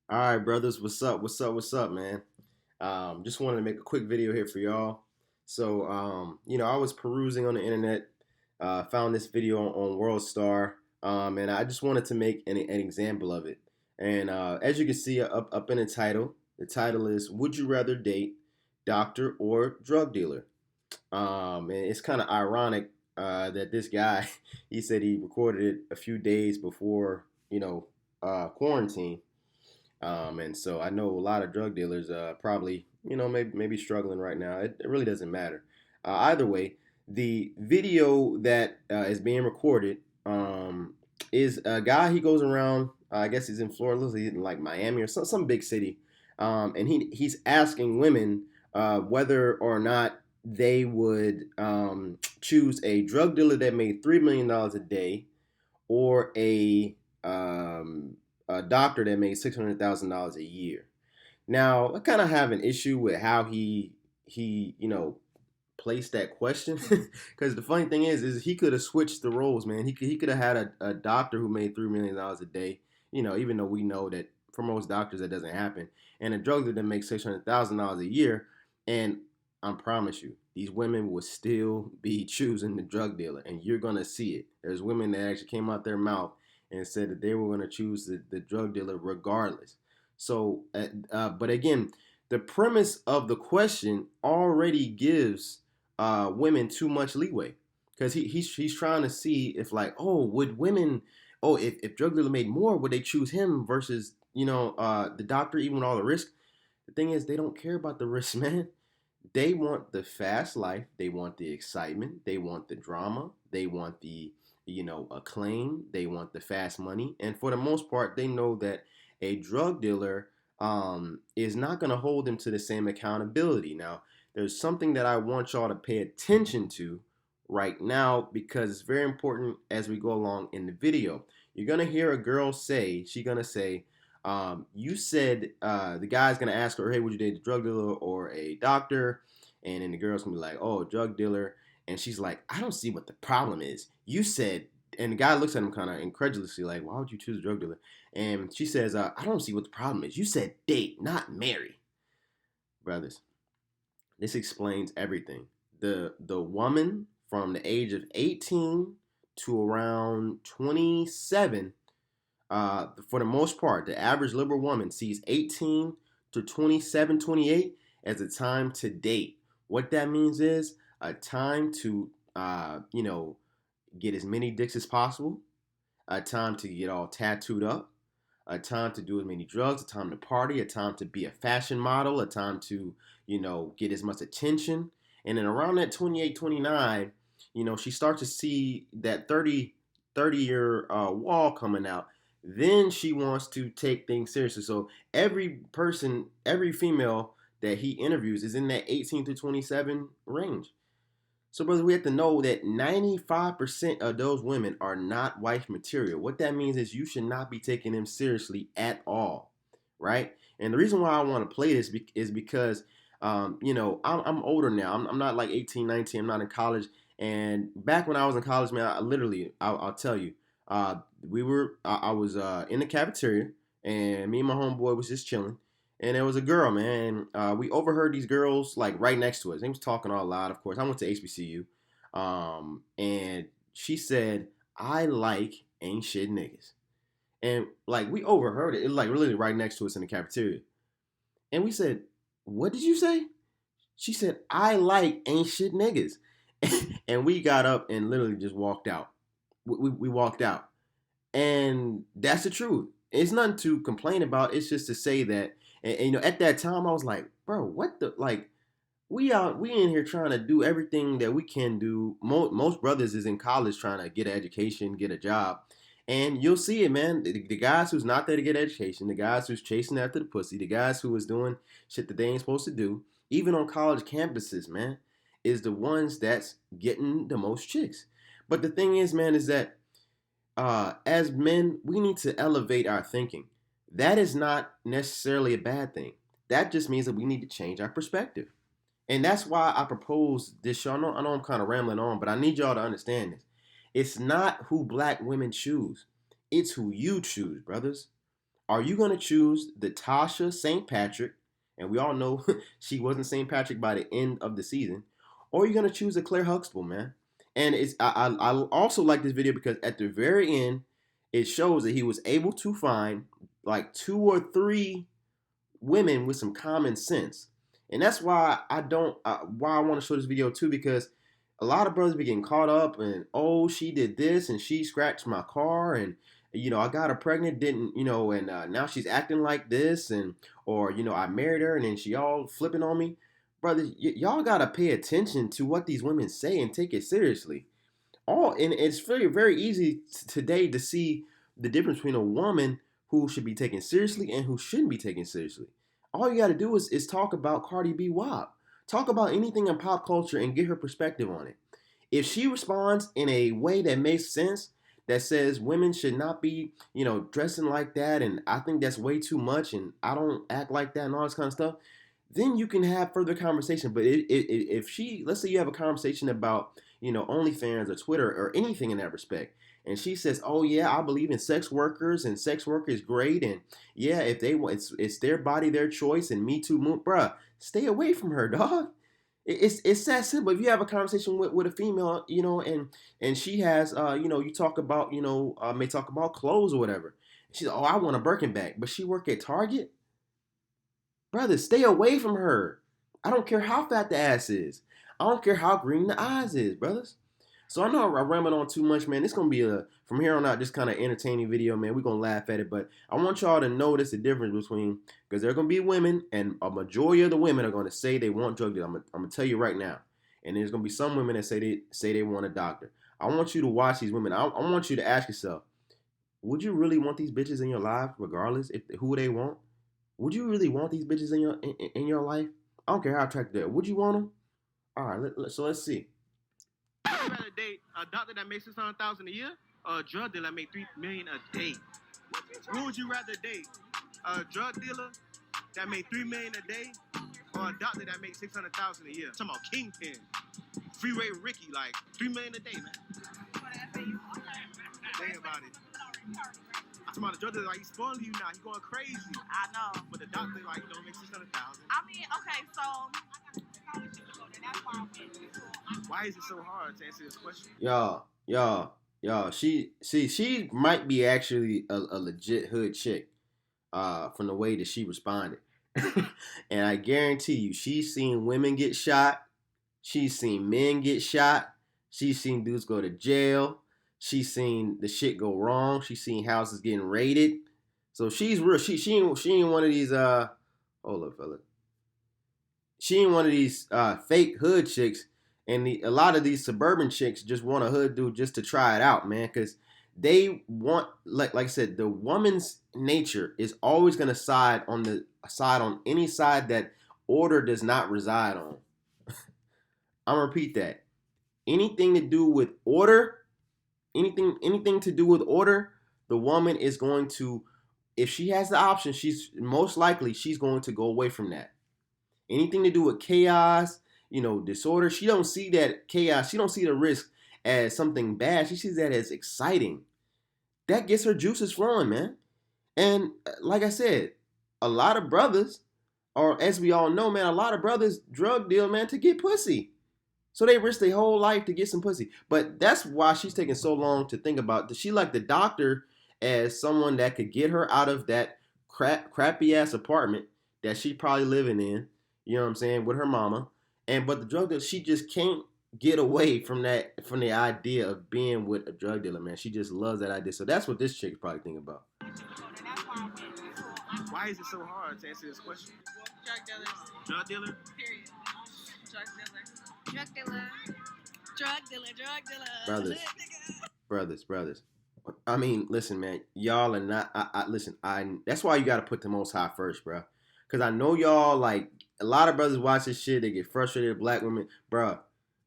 All right, brothers, what's up? What's up, man? Just wanted to make a quick video here for y'all. I was perusing on the internet, found this video on World Star, and I just wanted to make an example of it. And as you can see up in the title is "Would you rather date doctor or drug dealer?" And it's kind of ironic that this guy, he said he recorded it a few days before, quarantine. And so I know a lot of drug dealers probably, maybe struggling right now. It really doesn't matter. Either way, the video that is being recorded is a guy. He goes around. I guess he's in Florida, he's in like Miami or some big city, and he's asking women whether or not they would choose a drug dealer that made $3 million a day or a doctor that made $600,000 a year. Now, I kind of have an issue with how he placed that question because the funny thing is he could have switched the roles, man. He could have had a doctor who made $3 million a day. Even though we know that for most doctors that doesn't happen, and a drug dealer that makes $600,000 a year, and I promise you, these women will still be choosing the drug dealer, and you're gonna see it. There's women that actually came out their mouth and said that they were going to choose the drug dealer regardless. But again, the premise of the question already gives women too much leeway because he's trying to see if like, oh, would women, oh, if drug dealer made more, would they choose him versus the doctor even with all the risk? The thing is, they don't care about the risk, man. They want the fast life. They want the excitement. They want the drama. They want the acclaim. They want the fast money. And for the most part, they know that a drug dealer is not going to hold them to the same accountability. Now, there's something that I want y'all to pay attention to right now because it's very important as we go along in the video. You're going to hear a girl say, she's going to say, you said the guy's gonna ask her, hey, would you date a drug dealer or a doctor? And then the girl's gonna be like, oh, drug dealer. And she's like, I don't see what the problem is. You said, and the guy looks at him kind of incredulously, like, why would you choose a drug dealer? And she says, I don't see what the problem is. You said date, not marry. Brothers, this explains everything. The woman from the age of 18 to around 27 for the most part, the average liberal woman sees 18 to 27, 28 as a time to date. What that means is a time to, get as many dicks as possible, a time to get all tattooed up, a time to do as many drugs, a time to party, a time to be a fashion model, a time to, get as much attention. And then around that 28, 29, she starts to see that 30-year wall coming out. Then she wants to take things seriously. So every person, every female that he interviews is in that 18 to 27 range. So, brothers, we have to know that 95% of those women are not wife material. What that means is you should not be taking them seriously at all, right? And the reason why I want to play this is because, I'm older now. I'm not like 18, 19. I'm not in college. And back when I was in college, man, I'll tell you, I was in the cafeteria, and me and my homeboy was just chilling. And there was a girl, man. We overheard these girls like right next to us. They was talking all loud, of course. I went to HBCU, and she said, "I like ain't shit niggas," and like we overheard it. It was like really right next to us in the cafeteria, and we said, "What did you say?" She said, "I like ain't shit niggas," and we got up and literally just walked out. We walked out, and that's the truth. It's nothing to complain about. It's just to say that, and at that time, I was like, bro, what the like? We in here trying to do everything that we can do. Most brothers is in college trying to get an education, get a job, and you'll see it, man. The guys who's not there to get education, the guys who's chasing after the pussy, the guys who is doing shit that they ain't supposed to do, even on college campuses, man, is the ones that's getting the most chicks. But the thing is, man, is that as men, we need to elevate our thinking. That is not necessarily a bad thing. That just means that we need to change our perspective. And that's why I propose this show. I know I'm kind of rambling on, but I need y'all to understand this. It's not who black women choose, it's who you choose, brothers. Are you gonna choose the Tasha St. Patrick, and we all know she wasn't St. Patrick by the end of the season, or are you gonna choose the Claire Huxtable, man? And I also like this video because at the very end, it shows that he was able to find like two or three women with some common sense, and that's why I want to show this video too, because a lot of brothers be getting caught up and, oh, she did this and she scratched my car, and I got her pregnant, didn't and now she's acting like this, and or I married her and then she all flipping on me. Brothers, y'all gotta pay attention to what these women say and take it seriously. And it's very, very easy today to see the difference between a woman who should be taken seriously and who shouldn't be taken seriously. All you got to do is talk about Cardi B WAP. Talk about anything in pop culture and get her perspective on it. If she responds in a way that makes sense, that says women should not be, dressing like that, and I think that's way too much, and I don't act like that, and all this kind of stuff, then you can have further conversation. But if she, let's say you have a conversation about, OnlyFans or Twitter or anything in that respect, and she says, "Oh yeah, I believe in sex workers and sex work is great, and yeah, if they want, it's their body, their choice, and Me Too, bruh, stay away from her, dog." It's that simple. If you have a conversation with a female, and she has, you talk about, may talk about clothes or whatever. She's, "Oh, I want a Birkin bag," but she work at Target. Brother, stay away from her. I don't care how fat the ass is. I don't care how green the eyes is, brothers. So I know I rambled on too much, man. It's gonna be from here on out just kind of entertaining video, man. We're gonna laugh at it, but I want y'all to notice the difference between, because there are gonna be women, and a majority of the women are gonna say they want drug dealers. I'm gonna tell you right now, and there's gonna be some women that say they want a doctor. I want you to watch these women. I want you to ask yourself, would you really want these bitches in your life, regardless if who they want? Would you really want these bitches in your life? I don't care how attractive they are. Would you want them? All right, so let's see. Would you rather date a doctor that makes $600,000 a year or a drug dealer that makes $3 million a day? Who would you rather date? A drug dealer that makes $3 million a day or a doctor that makes $600,000 a year? I'm talking about Kingpin, Freeway Ricky, like $3 million a day, man. Think about it. I'm talking about the drug dealer, like he's spoiling you now. He's going crazy. I know. But the doctor, like, makes $600,000. I mean, okay, so why is it so hard to answer this question? Y'all. She might be actually a legit hood chick, from the way that she responded. And I guarantee you, she's seen women get shot. She's seen men get shot. She's seen dudes go to jail. She's seen the shit go wrong. She's seen houses getting raided. So she's real. She ain't one of these hold up, fella. She ain't one of these fake hood chicks, and a lot of these suburban chicks just want a hood dude just to try it out, man, because they want, like I said, the woman's nature is always gonna side on any side that order does not reside on. I'm gonna repeat that. Anything to do with order, anything to do with order, the woman is going to, if she has the option, she's most likely she's going to go away from that. Anything to do with chaos, disorder, she don't see that chaos, she don't see the risk as something bad. She sees that as exciting. That gets her juices flowing, man. And like I said, a lot of brothers, or as we all know, man, a lot of brothers drug deal, man, to get pussy. So they risk their whole life to get some pussy. But that's why she's taking so long to think about. She like the doctor as someone that could get her out of that crappy ass apartment that she probably living in. You know what I'm saying, with her mama. But the drug dealer, she just can't get away from the idea of being with a drug dealer, man. She just loves that idea. So that's what this chick's probably thinking about. Why is it so hard to answer this question? drug dealers. Drug dealer? Period. Drug dealer. Drug dealer. Drug dealer. Drug dealer. Brothers. I mean, listen, man. Y'all are not. Listen. That's why you got to put the Most High first, bro. Because I know y'all, like, a lot of brothers watch this shit. They get frustrated with black women. Bro,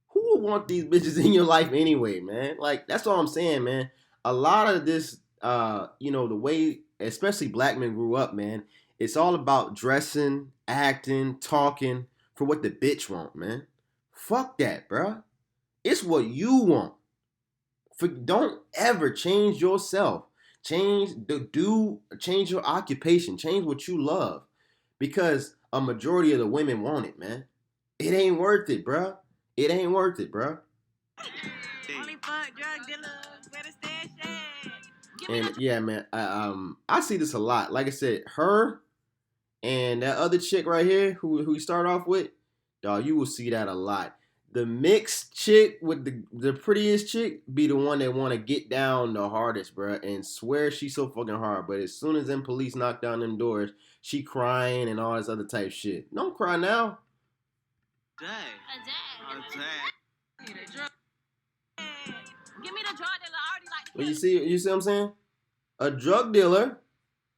who would want these bitches in your life anyway, man? Like, that's all I'm saying, man. A lot of this, the way, especially black men grew up, man, it's all about dressing, acting, talking for what the bitch want, man. Fuck that, bro. It's what you want. Don't ever change yourself. Change your occupation. Change what you love, because a majority of the women want it, man. It ain't worth it, bro. It ain't worth it, bro. Only fuck drug dealers, where the stash at? Give me And the yeah, man, I see this a lot. Like I said, her and that other chick right here, who we start off with, dog, you will see that a lot. The mixed chick with the prettiest chick be the one that want to get down the hardest, bro, and swear she's so fucking hard. But as soon as them police knock down them doors, she crying and all this other type shit. Don't cry now. Dang. a Dang. Give me the drug. Give me the drug dealer. I already like the But killer. you see what I'm saying? A drug dealer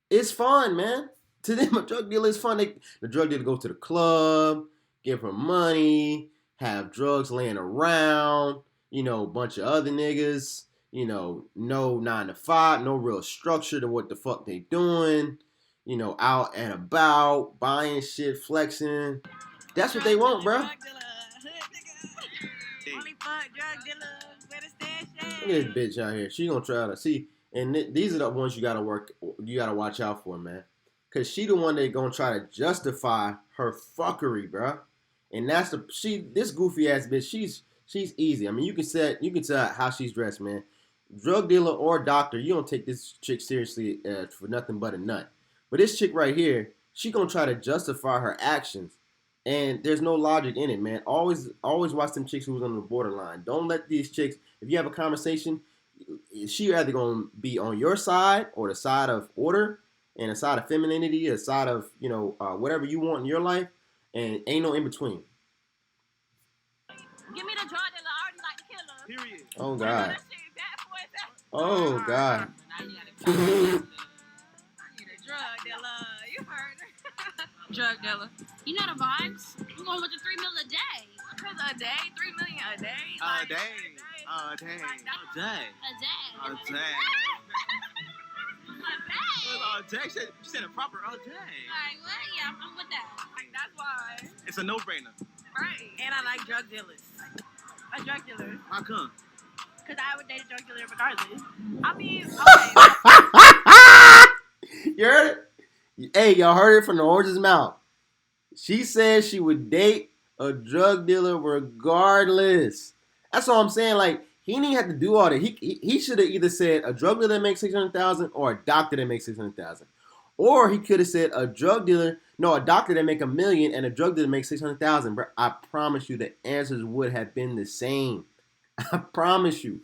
is fun, man. To them, a drug dealer is fun. The drug dealer go to the club, give her money, have drugs laying around, a bunch of other niggas, no 9 to 5, no real structure to what the fuck they doing, out and about, buying shit, flexing. That's what they want, bro. Drug dealer. Hood nigga. Only fuck drug dealers, where the stash at? Look at this bitch out here. She gonna try to see, and these are the ones you gotta watch out for, man. Cause she the one that gonna try to justify her fuckery, bro. And that's this goofy ass bitch. She's easy. I mean, you can tell how she's dressed, man. Drug dealer or doctor, you don't take this chick seriously for nothing but a nut. But this chick right here, she gonna try to justify her actions, and there's no logic in it, man. Always watch them chicks who's on the borderline. Don't let these chicks. If you have a conversation, she either gonna be on your side or the side of order and a side of femininity, a side of whatever you want in your life, and ain't no in between. Give me the drug dealer. I already like the killer. Period. Oh That God. shit bad for itself. Oh God. Now you gotta I need a drug dealer. You heard her. Drug dealer. You know the vibes. We're going with the 3 mil a day. Cause a day, 3 million a day. A day. A day. A day. A day. A day. A day. She said a proper a day. Like, what? Yeah, I'm with that. That's why. It's a no-brainer. Right. And I like drug dealers. A drug dealer. How come? Cause I would date a drug dealer regardless. I mean, okay. You heard it? Hey, y'all heard it from the horse's mouth. She said she would date a drug dealer regardless. That's all I'm saying. Like, he didn't have to do all that. He should have either said a drug dealer that makes 600,000 or a doctor that makes 600,000, or he could have said a doctor that make $1 million and a drug dealer that makes 600,000. Bro, I promise you the answers would have been the same. I promise you.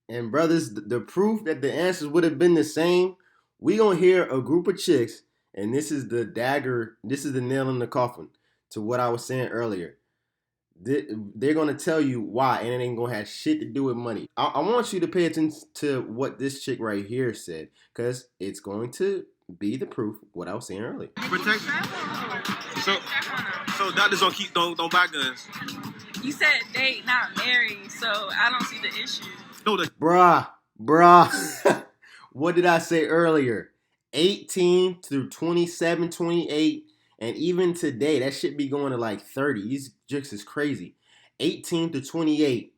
And brothers, the proof that the answers would have been the same, we gonna hear a group of chicks, and this is the dagger, this is the nail in the coffin to what I was saying earlier. They're gonna tell you why, and it ain't gonna have shit to do with money. I want you to pay attention to what this chick right here said, because it's going to be the proof of what I was saying earlier. Protection. So doctors don't buy guns. You said date, not marry, so I don't see the issue. No, Bruh. What did I say earlier? 18 through 27, 28, and even today, that shit be going to like 30. These chicks is crazy. 18 to 28,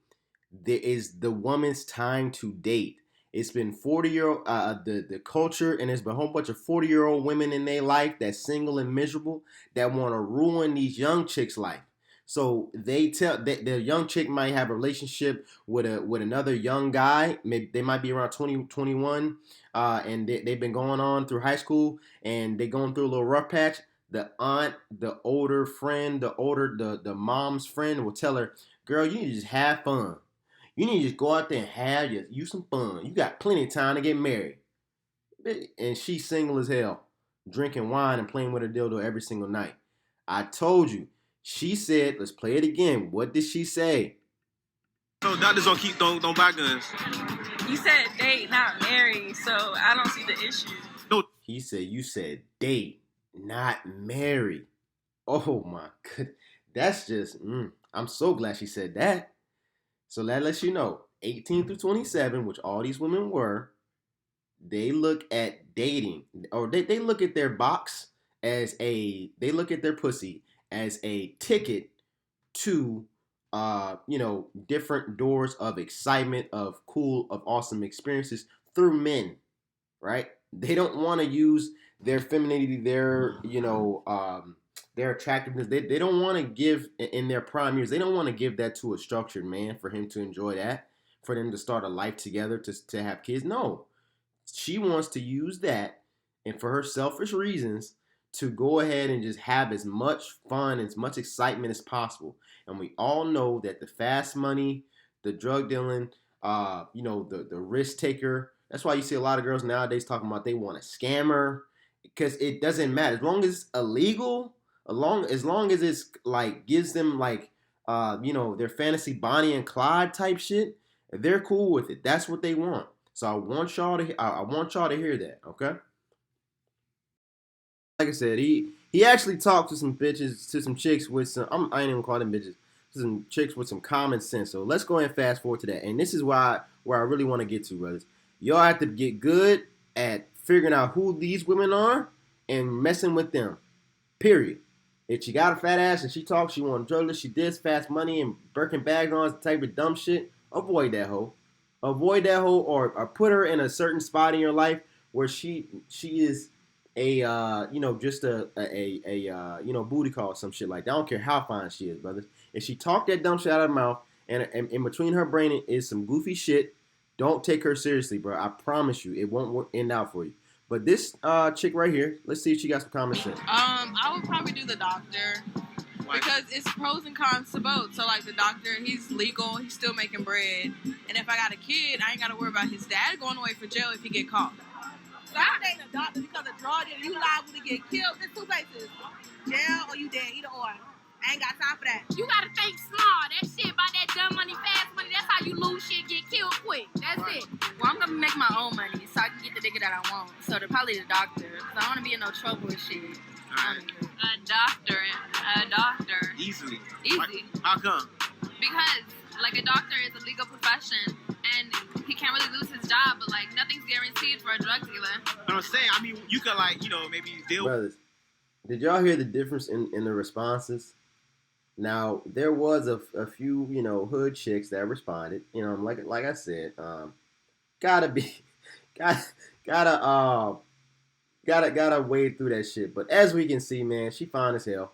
there is the woman's time to date. It's been 40-year-old, the culture, and there's been a whole bunch of 40-year-old women in their life that's single and miserable that want to ruin these young chicks' life. So they tell that the young chick might have a relationship with another young guy. Maybe they might be around 20, 21, and they've been going on through high school, and they going through a little rough patch. The aunt, the older friend, the mom's friend will tell her, "Girl, you need to just have fun. You need to just go out there and have you some fun. You got plenty of time to get married." And she's single as hell, drinking wine and playing with her dildo every single night. I told you. She said, let's play it again. What did she say? So doctors don't buy guns. You said date, not marry, so I don't see the issue. No. He said, you said date, not marry. Oh my god. That's just, I'm so glad she said that. So that lets you know, 18 through 27, which all these women were, they look at dating, or they look at their box they look at their pussy as a ticket to different doors of excitement, of cool, of awesome experiences through men, right? They don't want to use their femininity, their attractiveness. They don't want to give in their prime years. They don't want to give that to a structured man for him to enjoy that, for them to start a life together, to have kids. No, she wants to use that, and for her selfish reasons, to go ahead and just have as much fun, as much excitement as possible. And we all know that the fast money, the drug dealing, the risk taker. That's why you see a lot of girls nowadays talking about they want a scammer, because it doesn't matter as long as it's illegal, as long as it's like gives them like their fantasy Bonnie and Clyde type shit. They're cool with it. That's what they want. So I want y'all to hear that, okay? Like I said, he actually talked to some bitches, to some chicks with some. I ain't even call them bitches. To some chicks with some common sense. So let's go ahead and fast forward to that. And this is where I really want to get to, brothers. Y'all have to get good at figuring out who these women are and messing with them. Period. If she got a fat ass and she talks, she want drug list, she this, fast money and Birkin bags on, type of dumb shit. Avoid that hoe. Avoid that hoe, or put her in a certain spot in your life where she is a just a booty call or some shit like that. I don't care how fine she is, brothers. If she talk that dumb shit out of her mouth and in between her brain is some goofy shit, don't take her seriously, bro. I promise you, it won't end out for you. But this chick right here, let's see if she got some common sense. I would probably do the doctor. Because it's pros and cons to both. So, like, the doctor, he's legal. He's still making bread. And if I got a kid, I ain't got to worry about his dad going away for jail if he get caught. So I'm dating a doctor because a drug dealer, you liable to get killed. There's two places. Jail or you dead, either or. I ain't got time for that. You gotta think small. That shit about that dumb money, fast money, that's how you lose shit, get killed quick. That's it. Well, I'm going to make my own money so I can get the nigga that I want. So, they're probably the doctor. Because I don't want to be in no trouble with shit. A doctor. Easily. Easy. How come? Because, like, a doctor is a legal profession, and he can't really lose his job, but, like, nothing's guaranteed for a drug dealer. But I'm saying, I mean, you could, like, maybe deal with. Brothers, did y'all hear the difference in the responses? Now, there was a few, hood chicks that responded. Like I said, gotta wade through that shit. But as we can see, man, she fine as hell.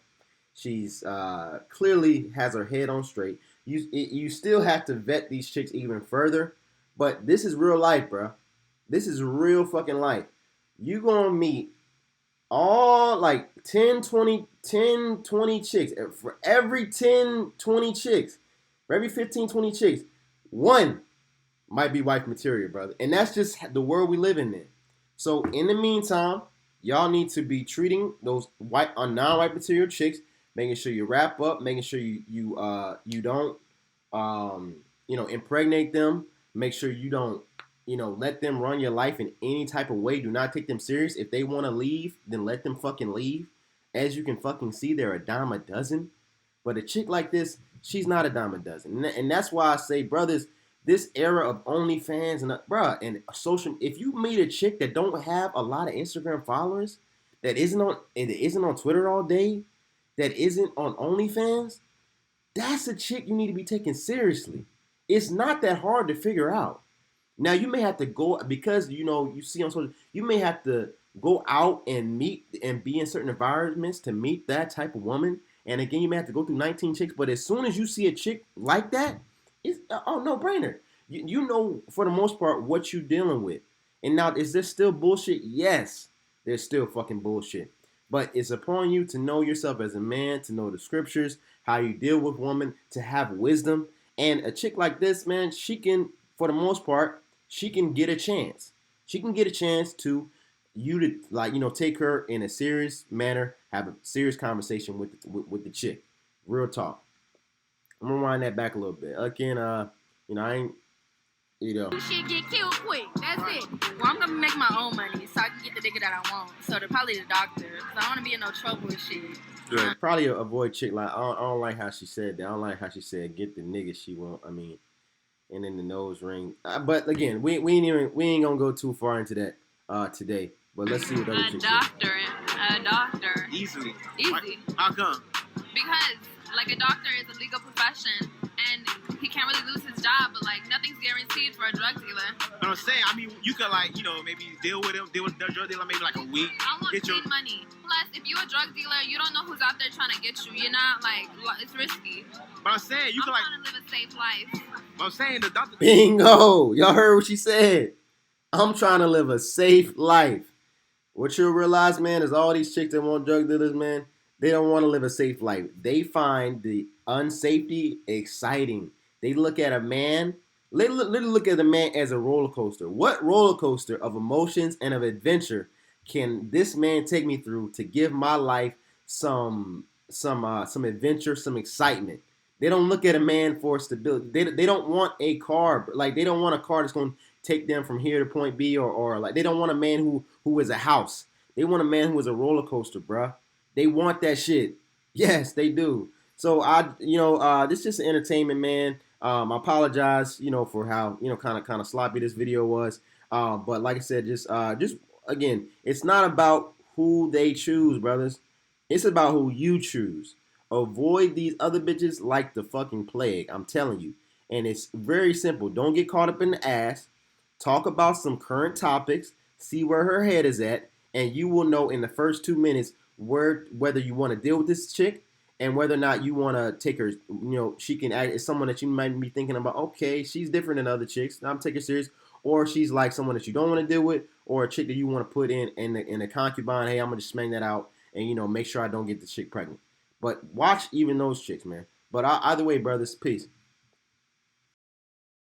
She's clearly has her head on straight. You still have to vet these chicks even further. But this is real life, bro. This is real fucking life. You gonna meet all like 10, 20 chicks. For every 10, 20 chicks, for every 15, 20 chicks, one might be wife material, brother. And that's just the world we live in. So in the meantime, y'all need to be treating those non-white material chicks, making sure you wrap up, making sure you don't impregnate them. Make sure you don't let them run your life in any type of way. Do not take them serious. If they want to leave, then let them fucking leave. As you can fucking see, they're a dime a dozen. But a chick like this, she's not a dime a dozen. And that's why I say, brothers, this era of OnlyFans and social. If you meet a chick that don't have a lot of Instagram followers, that isn't on Twitter all day, that isn't on OnlyFans, that's a chick you need to be taken seriously. It's not that hard to figure out. Now you may have to go because you see on social. You may have to go out and meet and be in certain environments to meet that type of woman. And again, you may have to go through 19 chicks. But as soon as you see a chick like that, it's no brainer. You know for the most part what you're dealing with. And now is there still bullshit? Yes, there's still fucking bullshit. But it's upon you to know yourself as a man, to know the scriptures, how you deal with women, to have wisdom. And a chick like this, man, she can, for the most part, she can get a chance. She can get a chance to take her in a serious manner, have a serious conversation with the chick. Real talk. I'm gonna wind that back a little bit. Again, I ain't, Shit, get killed quick. That's it. Well, I'm gonna make my own money so I can get the nigga that I want. So, they're probably the doctor. Because I don't want to be in no trouble with shit. Good. Probably avoid chick like I don't like how she said that. I don't like how she said get the nigga she want. I mean, and then the nose ring. But again, we ain't gonna go too far into that today. But let's see what other chicks say. A doctor. Easily. Easy. How come? Because, like, a doctor is a legal profession, and he can't really lose his job, but like nothing's guaranteed for a drug dealer. But I'm saying, I mean, you could like, maybe deal with the drug dealer maybe like a week. I want Get clean money. Plus, if you're a drug dealer, you don't know who's out there trying to get you. You're not like, it's risky. But I'm saying, I'm trying to live a safe life. But I'm saying the doctor. Bingo! Y'all heard what she said. I'm trying to live a safe life. What you'll realize, man, is all these chicks that want drug dealers, man, they don't want to live a safe life. They find the unsafety exciting. They look at a man, literally look at a man as a roller coaster. What roller coaster of emotions and of adventure can this man take me through to give my life some adventure, some excitement? They don't look at a man for stability. They don't want a car. Like, they don't want a car that's going to take them from here to point B, or like, they don't want a man who is a house. They want a man who is a roller coaster, bruh. They want that shit. Yes, they do. So this is just entertainment, man. I apologize, for how, kind of sloppy this video was. But like I said, just again, it's not about who they choose, brothers. It's about who you choose. Avoid these other bitches like the fucking plague. I'm telling you. And it's very simple. Don't get caught up in the ass. Talk about some current topics. See where her head is at. And you will know in the first 2 minutes whether you want to deal with this chick and whether or not you want to take her, she can act as someone that you might be thinking about, okay, she's different than other chicks, I'm taking her serious, or she's like someone that you don't want to deal with, or a chick that you want to put in a concubine, hey, I'm going to just smack that out and, make sure I don't get the chick pregnant. But watch even those chicks, man. But either way, brothers, peace.